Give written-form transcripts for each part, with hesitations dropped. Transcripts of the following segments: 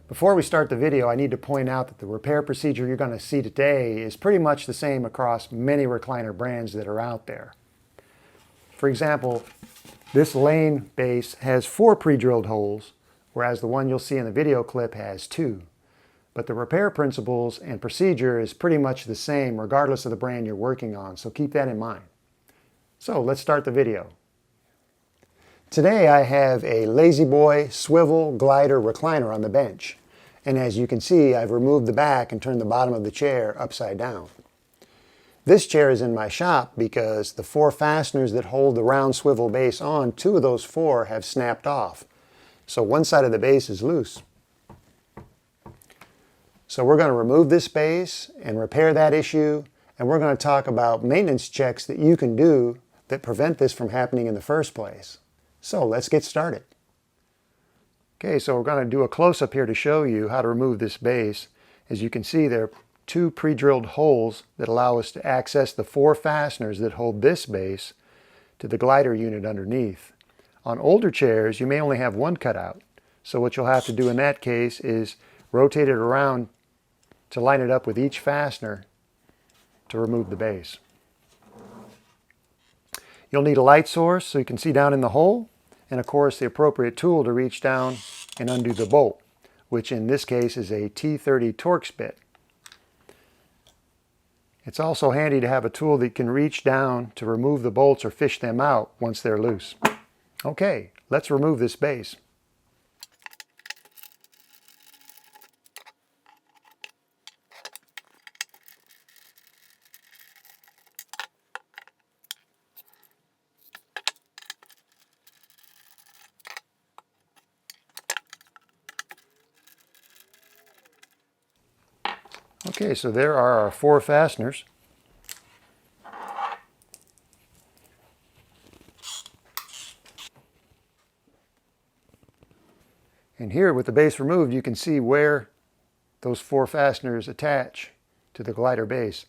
Before we start the video, I need to point out that the repair procedure you're going to see today is pretty much the same across many recliner brands that are out there. For example, this lane base has 4 pre-drilled holes, whereas the one you'll see in the video clip has 2. But the repair principles and procedure is pretty much the same regardless of the brand you're working on, so keep that in mind. So let's start the video. Today I have a La-Z-Boy swivel glider recliner on the bench. And as you can see, I've removed the back and turned the bottom of the chair upside down. This chair is in my shop because the 4 fasteners that hold the round swivel base on, 2 of those 4 have snapped off. So one side of the base is loose. So we're going to remove this base and repair that issue, and we're going to talk about maintenance checks that you can do that prevent this from happening in the first place. So let's get started. Okay, so we're going to do a close-up here to show you how to remove this base. As you can see, there are 2 pre-drilled holes that allow us to access the 4 fasteners that hold this base to the glider unit underneath. On older chairs, you may only have 1 cutout. So what you'll have to do in that case is rotate it around to line it up with each fastener to remove the base. You'll need a light source so you can see down in the hole, and of course the appropriate tool to reach down and undo the bolt, which in this case is a T30 Torx bit. It's also handy to have a tool that can reach down to remove the bolts or fish them out once they're loose. Okay, let's remove this base. Okay, so there are our 4 fasteners. And here, with the base removed, you can see where those 4 fasteners attach to the glider base.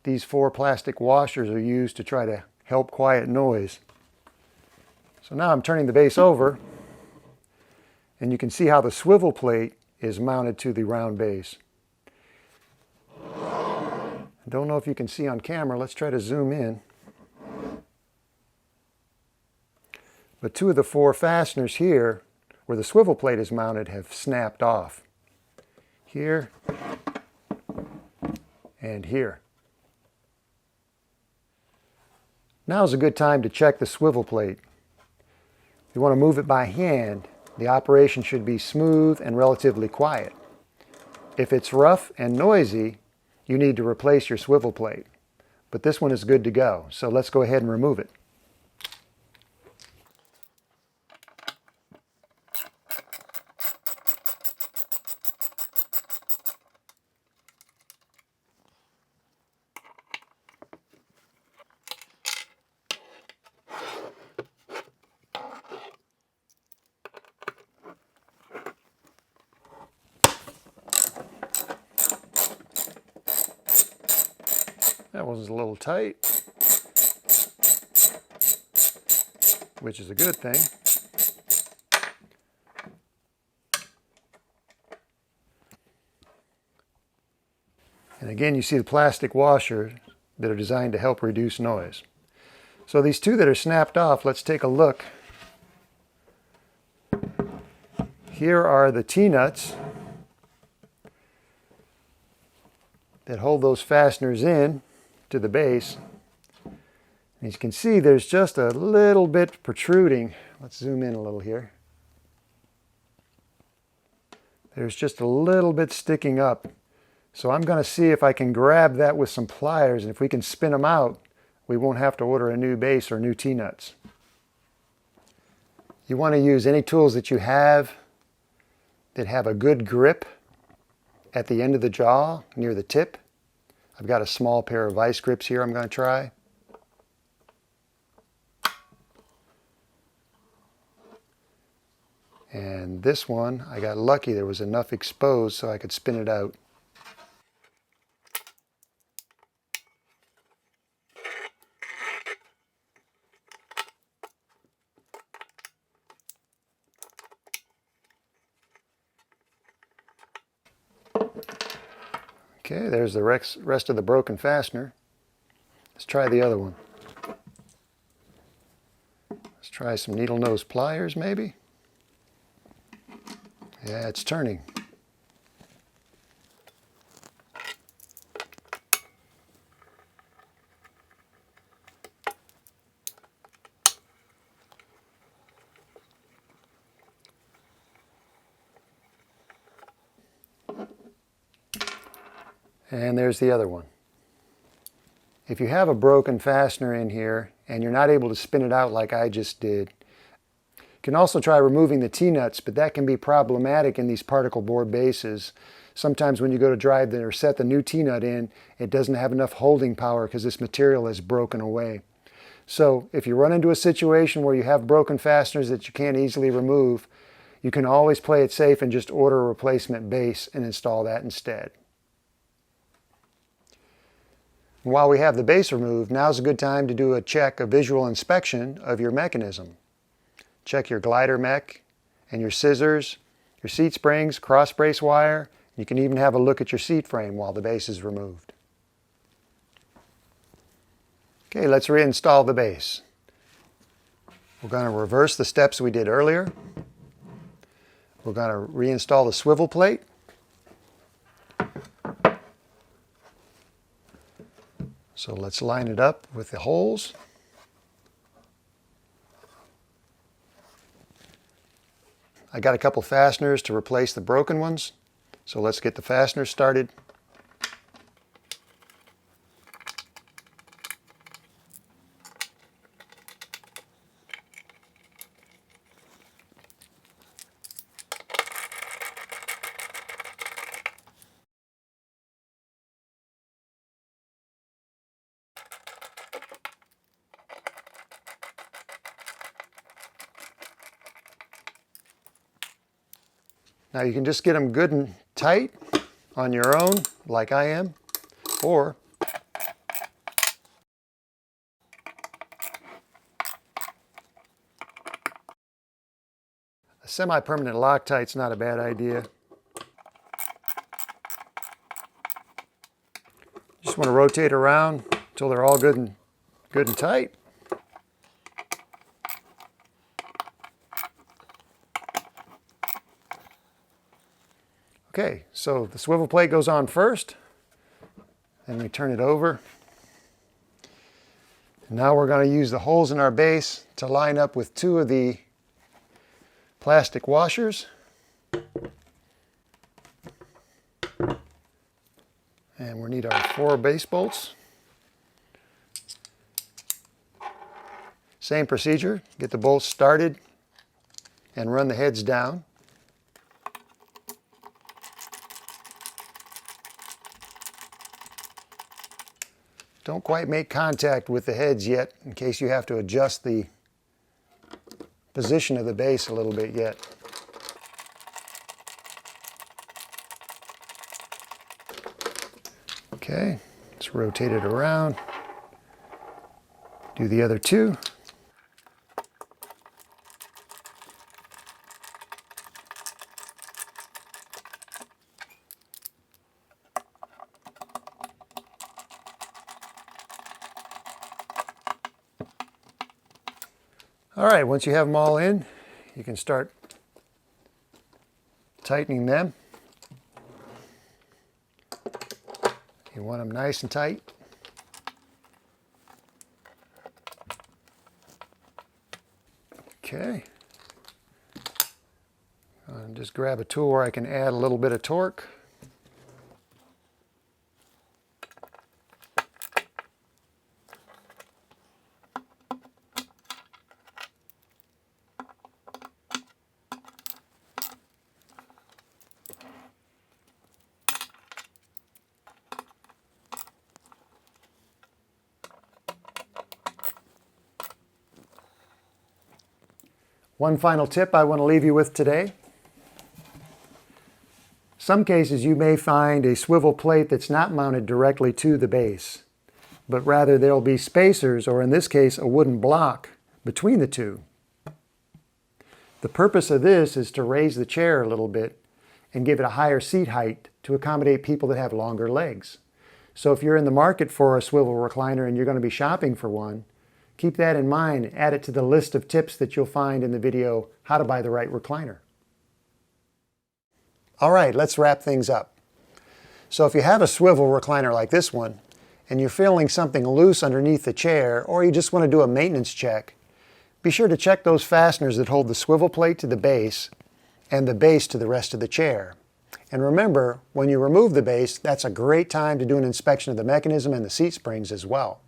These 4 plastic washers are used to try to help quiet noise. So now I'm turning the base over, and you can see how the swivel plate is mounted to the round base. I don't know if you can see on camera. Let's try to zoom in. But 2 of the 4 fasteners here, where the swivel plate is mounted, have snapped off. Here and here. Now is a good time to check the swivel plate. If you want to move it by hand, the operation should be smooth and relatively quiet. If it's rough and noisy, you need to replace your swivel plate. But this one is good to go, so let's go ahead and remove it. That one's a little tight, which is a good thing. And again, you see the plastic washers that are designed to help reduce noise. So these 2 that are snapped off, let's take a look. Here are the T-nuts that hold those fasteners in to the base. And as you can see, there's just a little bit protruding. Let's zoom in a little here. There's just a little bit sticking up. So I'm going to see if I can grab that with some pliers, and if we can spin them out, we won't have to order a new base or new T-nuts. You want to use any tools that you have that have a good grip at the end of the jaw near the tip. I've got a small pair of vice grips here I'm going to try. And this one, I got lucky, there was enough exposed so I could spin it out. Okay, there's the rest of the broken fastener. Let's try the other one. Let's try some needle nose pliers maybe. Yeah, it's turning. And there's the other one. If you have a broken fastener in here and you're not able to spin it out like I just did, you can also try removing the T-nuts, but that can be problematic in these particle board bases. Sometimes when you go to drive or set the new T-nut in, it doesn't have enough holding power because this material is broken away. So if you run into a situation where you have broken fasteners that you can't easily remove, you can always play it safe and just order a replacement base and install that instead. While we have the base removed, now's a good time to do a visual inspection of your mechanism. Check your glider mech and your scissors, your seat springs, cross brace wire. You can even have a look at your seat frame while the base is removed. Okay, let's reinstall the base. We're going to reverse the steps we did earlier. We're going to reinstall the swivel plate. So let's line it up with the holes. I got a couple fasteners to replace the broken ones. So let's get the fasteners started. Now you can just get them good and tight on your own, like I am, or a semi-permanent Loctite's not a bad idea. Just want to rotate around until they're all good and tight. Okay, so the swivel plate goes on first, then we turn it over. And now we're going to use the holes in our base to line up with two of the plastic washers. And we need our 4 base bolts. Same procedure, get the bolts started and run the heads down. Don't quite make contact with the heads yet, in case you have to adjust the position of the base a little bit yet. Okay, let's rotate it around. Do the other 2. All right, once you have them all in, you can start tightening them. You want them nice and tight. Okay. Just grab a tool where I can add a little bit of torque. One final tip I want to leave you with today. Some cases you may find a swivel plate that's not mounted directly to the base, but rather there'll be spacers, or in this case a wooden block, between the two. The purpose of this is to raise the chair a little bit and give it a higher seat height to accommodate people that have longer legs. So if you're in the market for a swivel recliner and you're going to be shopping for one, keep that in mind. Add it to the list of tips that you'll find in the video, How to Buy the Right Recliner. All right, let's wrap things up. So if you have a swivel recliner like this one, and you're feeling something loose underneath the chair, or you just want to do a maintenance check, be sure to check those fasteners that hold the swivel plate to the base and the base to the rest of the chair. And remember, when you remove the base, that's a great time to do an inspection of the mechanism and the seat springs as well.